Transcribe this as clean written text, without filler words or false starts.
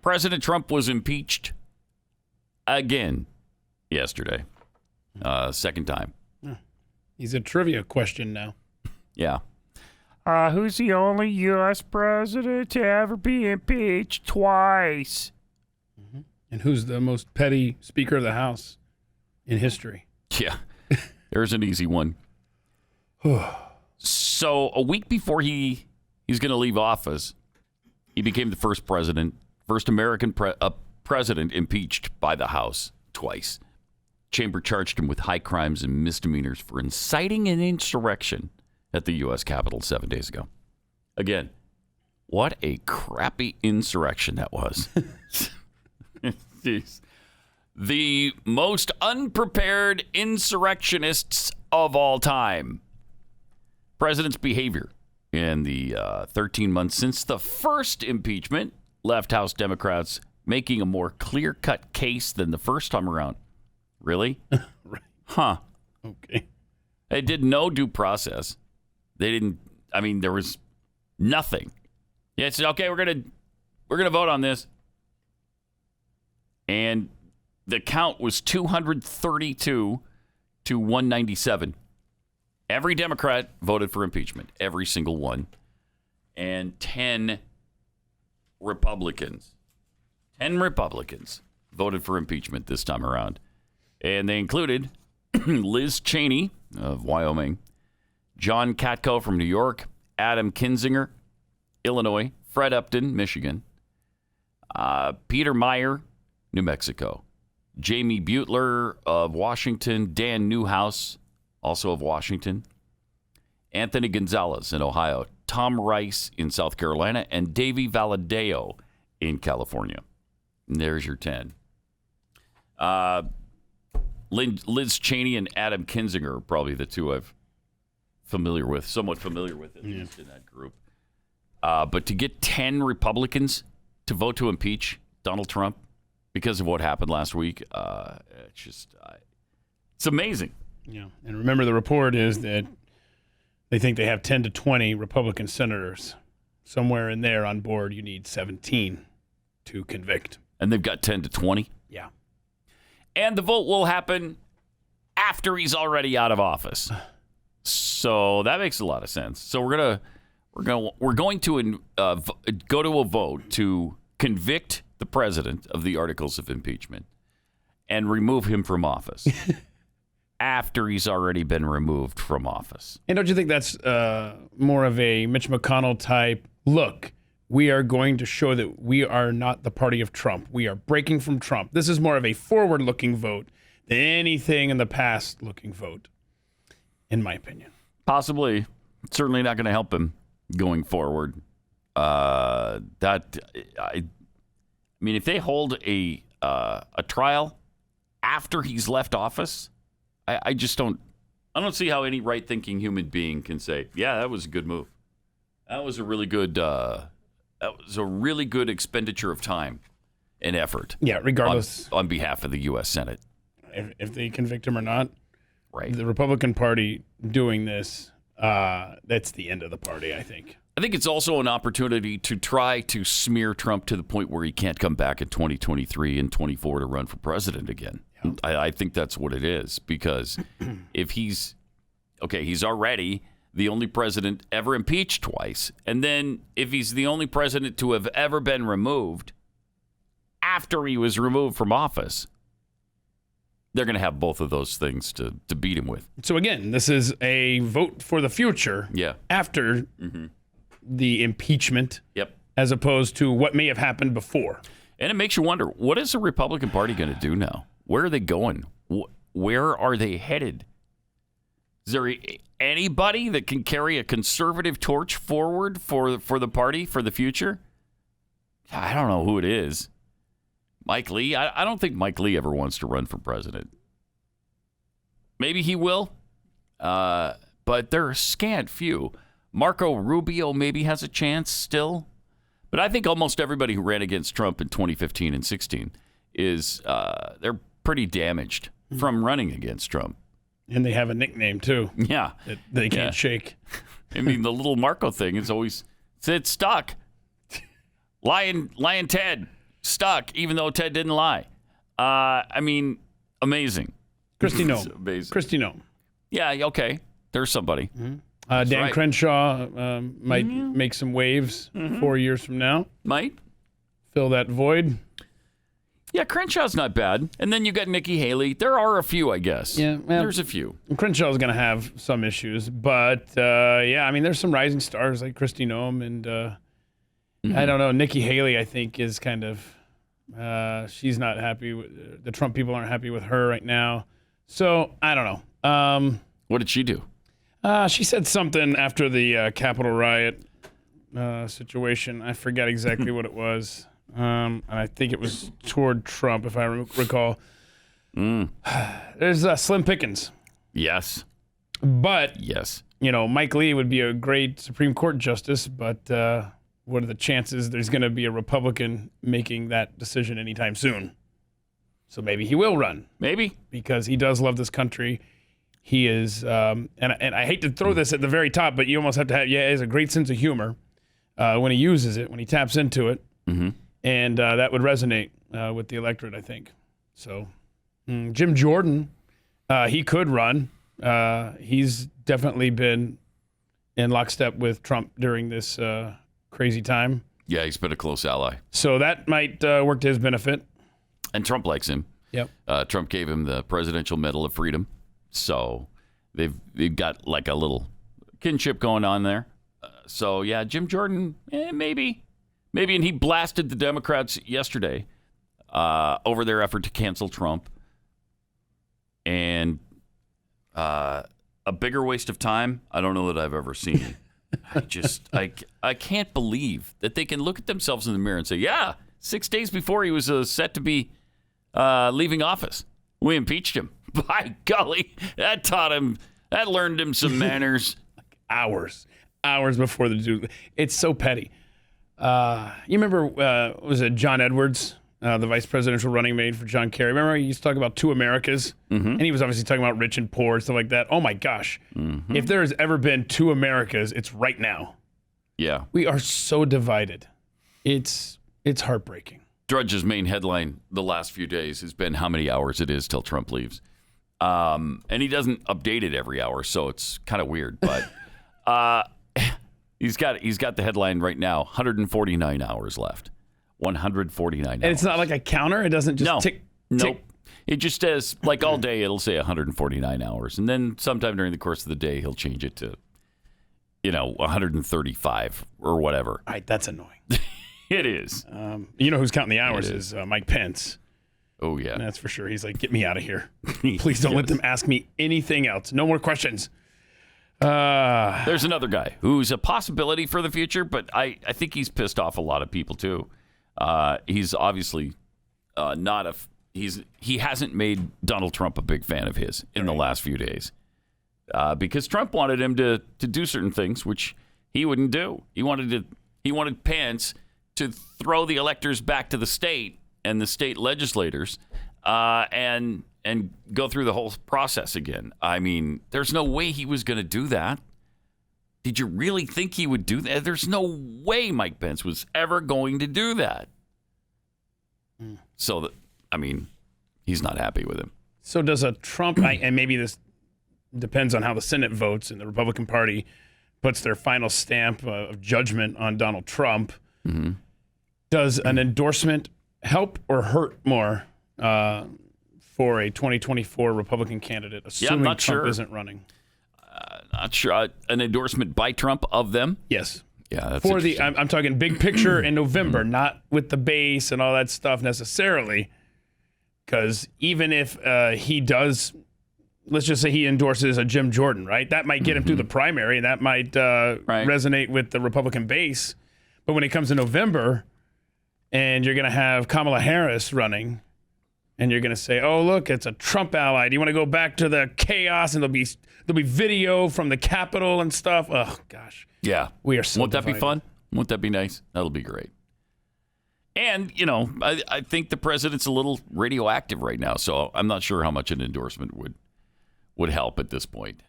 President Trump was impeached again yesterday. Second time. He's a trivia question now. Yeah. Who's the only U.S. president to ever be impeached twice? Mm-hmm. And who's the most petty Speaker of the House in history? Yeah. There's an easy one. So a week before he's going to leave office, he became the first American president impeached by the House twice. Chamber charged him with high crimes and misdemeanors for inciting an insurrection at the U.S. Capitol 7 days ago. Again, what a crappy insurrection that was. Jeez. The most unprepared insurrectionists of all time. President's behavior in the 13 months since the first impeachment left House Democrats making a more clear-cut case than the first time around. Really? Right. Huh. Okay. They did no due process. They didn't. I mean, there was nothing. Yeah, it said, okay, we're gonna vote on this, and the count was 232 to 197. Every Democrat voted for impeachment, every single one, and 10 Republicans voted for impeachment this time around, and they included Liz Cheney of Wyoming, John Katko from New York, Adam Kinzinger, Illinois, Fred Upton, Michigan, Peter Meyer, New Mexico, Jamie Butler of Washington, Dan Newhouse, also of Washington, Anthony Gonzalez in Ohio, Tom Rice in South Carolina, and Davey Valadao in California. And there's your 10. Liz Cheney and Adam Kinzinger are probably the two I'm somewhat familiar with, at least in that group. But to get 10 Republicans to vote to impeach Donald Trump because of what happened last week, it's amazing. Yeah, and remember the report is that they think they have 10 to 20 Republican senators. Somewhere in there on board, you need 17 to convict. And they've got 10 to 20? Yeah. And the vote will happen after he's already out of office. So that makes a lot of sense. So we're going to go to a vote to convict the president of the articles of impeachment and remove him from office after he's already been removed from office. And don't you think that's more of a Mitch McConnell type, look, we are going to show that we are not the party of Trump. We are breaking from Trump. This is more of a forward-looking vote than anything in the past-looking vote, in my opinion. Possibly. It's certainly not going to help him going forward. I mean, if they hold a trial after he's left office, I don't see how any right-thinking human being can say, yeah, that was a good move. That was a really good expenditure of time and effort. Yeah, regardless. On behalf of the U.S. Senate. If they convict him or not, right? The Republican Party doing this, that's the end of the party, I think. I think it's also an opportunity to try to smear Trump to the point where he can't come back in 2023 and 24 to run for president again. Yeah. I think that's what it is, because if he's already the only president ever impeached twice, and then if he's the only president to have ever been removed after he was removed from office, they're going to have both of those things to beat him with. So again, this is a vote for the future. Yeah. After the impeachment. Yep. As opposed to what may have happened before. And it makes you wonder, what is the Republican Party going to do now? Where are they going? Where are they headed? Is there anybody that can carry a conservative torch forward for the party for the future? I don't know who it is. Mike Lee? I don't think Mike Lee ever wants to run for president. Maybe he will, but there are scant few. Marco Rubio maybe has a chance still. But I think almost everybody who ran against Trump in 2015 and 16 is they're pretty damaged from running against Trump. And they have a nickname, too. Yeah. That they can't shake. I mean, the little Marco thing is always, it's stuck. Lying Ted stuck, even though Ted didn't lie. I mean, amazing. Kristi Noem. Amazing. Kristi Noem. Yeah, okay. There's somebody. Dan right. Crenshaw might make some waves 4 years from now. Might. Fill that void. Yeah, Crenshaw's not bad. And then you got Nikki Haley. There are a few, I guess. Yeah, well, there's a few. Crenshaw's going to have some issues, but yeah, I mean, there's some rising stars like Kristi Noem, and I don't know, Nikki Haley. I think is kind of she's not happy. The Trump people aren't happy with her right now, so I don't know. What did she do? She said something after the Capitol riot situation. I forget exactly what it was. And I think it was toward Trump, if I recall. There's Slim Pickens. Yes. But, yes, Mike Lee would be a great Supreme Court justice, but what are the chances there's going to be a Republican making that decision anytime soon? So maybe he will run. Maybe. Because he does love this country. He is, and I hate to throw this at the very top, but you almost have to have, he has a great sense of humor when he uses it, when he taps into it. Mm-hmm. And that would resonate with the electorate, I think. So Jim Jordan, he could run. He's definitely been in lockstep with Trump during this crazy time. Yeah, he's been a close ally. So that might work to his benefit. And Trump likes him. Yep. Trump gave him the Presidential Medal of Freedom. So they've got like a little kinship going on there. So, yeah, Jim Jordan, maybe. Maybe, and he blasted the Democrats yesterday over their effort to cancel Trump. And a bigger waste of time, I don't know that I've ever seen. I can't believe that they can look at themselves in the mirror and say, yeah, 6 days before he was set to be leaving office, we impeached him. By golly, that learned him some manners. Hours before the dude. It's so petty. You remember, was it John Edwards, the vice presidential running mate for John Kerry? Remember he used to talk about two Americas? Mm-hmm. And he was obviously talking about rich and poor, stuff like that. Oh, my gosh. Mm-hmm. If there has ever been two Americas, it's right now. Yeah. We are so divided. It's heartbreaking. Drudge's main headline the last few days has been how many hours it is till Trump leaves. And he doesn't update it every hour, so it's kind of weird. But he's got the headline right now, 149 hours left. 149 hours. And it's not like a counter? It doesn't just tick? Nope. It just says, like all day, it'll say 149 hours. And then sometime during the course of the day, he'll change it to, 135 or whatever. All right, that's annoying. It is. You know who's counting the hours is Mike Pence. Oh, yeah. That's for sure. He's like, get me out of here. Please don't let them ask me anything else. No more questions. There's another guy who's a possibility for the future, but I think he's pissed off a lot of people, too. He's obviously he hasn't made Donald Trump a big fan of his in the last few days because Trump wanted him to do certain things, which he wouldn't do. He wanted Pence to throw the electors back to the state and the state legislators and go through the whole process again. I mean, there's no way he was going to do that. Did you really think he would do that? There's no way Mike Pence was ever going to do that. So, he's not happy with him. So does a Trump, and maybe this depends on how the Senate votes and the Republican Party puts their final stamp of judgment on Donald Trump. Mm-hmm. Does an endorsement help or hurt more for a 2024 Republican candidate, assuming Trump isn't running? Not sure. An endorsement by Trump of them? Yes. Yeah, that's for I'm talking big picture in November, not with the base and all that stuff necessarily. Because even if he does, let's just say he endorses a Jim Jordan, right? That might get him through the primary, and that might resonate with the Republican base. But when it comes to November, and you're going to have Kamala Harris running, and you're going to say, "Oh, look, it's a Trump ally. Do you want to go back to the chaos?" And there'll be video from the Capitol and stuff. Oh gosh. Yeah. We are so Won't that divided. be fun? Won't that be nice? That'll be great. And, I think the president's a little radioactive right now, so I'm not sure how much an endorsement would help at this point.